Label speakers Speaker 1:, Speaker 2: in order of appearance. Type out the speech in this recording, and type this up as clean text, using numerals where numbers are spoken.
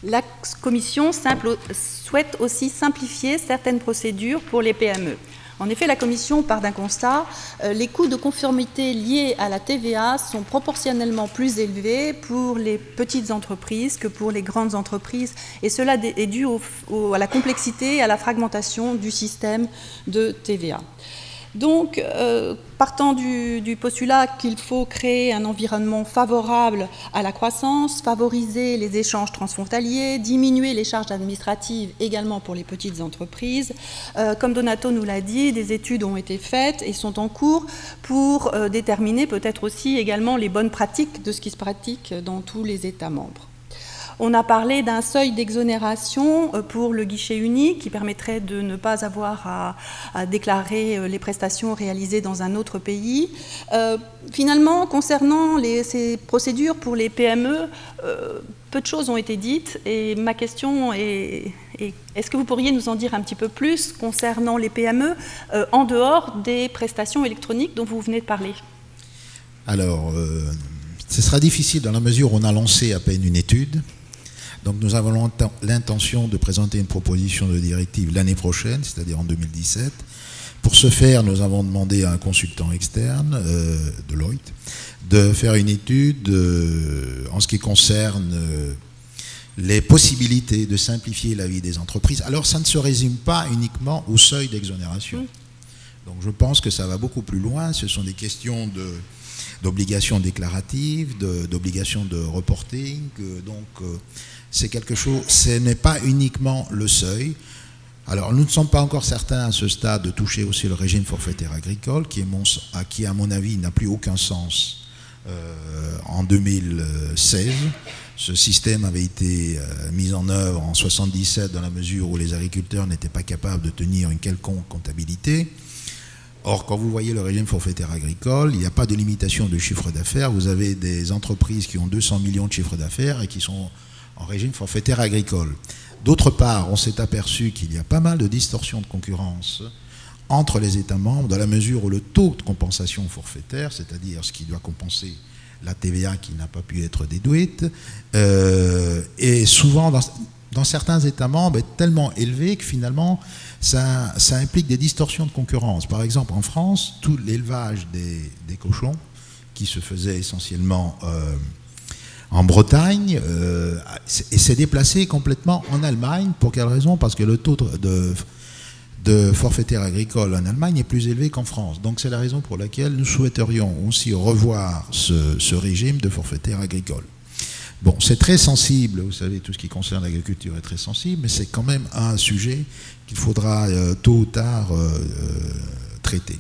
Speaker 1: La Commission souhaite aussi simplifier certaines procédures pour les PME. En effet, la Commission part d'un constat, les coûts de conformité liés à la TVA sont proportionnellement plus élevés pour les petites entreprises que pour les grandes entreprises, et cela est dû à la complexité et à la fragmentation du système de TVA. Donc, partant du postulat qu'il faut créer un environnement favorable à la croissance, favoriser les échanges transfrontaliers, diminuer les charges administratives également pour les petites entreprises. Comme Donato nous l'a dit, des études ont été faites et sont en cours pour déterminer peut-être aussi également les bonnes pratiques de ce qui se pratique dans tous les États membres. On a parlé d'un seuil d'exonération pour le guichet unique qui permettrait de ne pas avoir à déclarer les prestations réalisées dans un autre pays. Finalement, concernant ces procédures pour les PME, peu de choses ont été dites et ma question est est-ce que vous pourriez nous en dire un petit peu plus concernant les PME en dehors des prestations électroniques dont vous venez de parler?
Speaker 2: Alors, ce sera difficile dans la mesure où on a lancé à peine une étude. Donc nous avons l'intention de présenter une proposition de directive l'année prochaine, c'est-à-dire en 2017. Pour ce faire, nous avons demandé à un consultant externe, Deloitte, de faire une étude en ce qui concerne les possibilités de simplifier la vie des entreprises. Alors ça ne se résume pas uniquement au seuil d'exonération. Donc je pense que ça va beaucoup plus loin. Ce sont des questions d'obligations déclaratives, d'obligations de reporting. Donc c'est quelque chose, ce n'est pas uniquement le seuil. Alors nous ne sommes pas encore certains à ce stade de toucher aussi le régime forfaitaire agricole qui à mon avis n'a plus aucun sens en 2016. Ce système avait été mis en œuvre en 1977 dans la mesure où les agriculteurs n'étaient pas capables de tenir une quelconque comptabilité. Or, quand vous voyez le régime forfaitaire agricole, il n'y a pas de limitation de chiffre d'affaires. Vous avez des entreprises qui ont 200 millions de chiffre d'affaires et qui sont en régime forfaitaire agricole. D'autre part, on s'est aperçu qu'il y a pas mal de distorsions de concurrence entre les États membres dans la mesure où le taux de compensation forfaitaire, c'est-à-dire ce qui doit compenser la TVA qui n'a pas pu être déduite, est souvent dans certains États membres est tellement élevé que finalement ça implique des distorsions de concurrence. Par exemple, en France, tout l'élevage des cochons, qui se faisait essentiellement en Bretagne, et s'est déplacé complètement en Allemagne. Pour quelle raison? Parce que le taux de forfaitaire agricole en Allemagne est plus élevé qu'en France. Donc c'est la raison pour laquelle nous souhaiterions aussi revoir ce régime de forfaitaire agricole. Bon, c'est très sensible, vous savez, tout ce qui concerne l'agriculture est très sensible, mais c'est quand même un sujet qu'il faudra tôt ou tard traiter.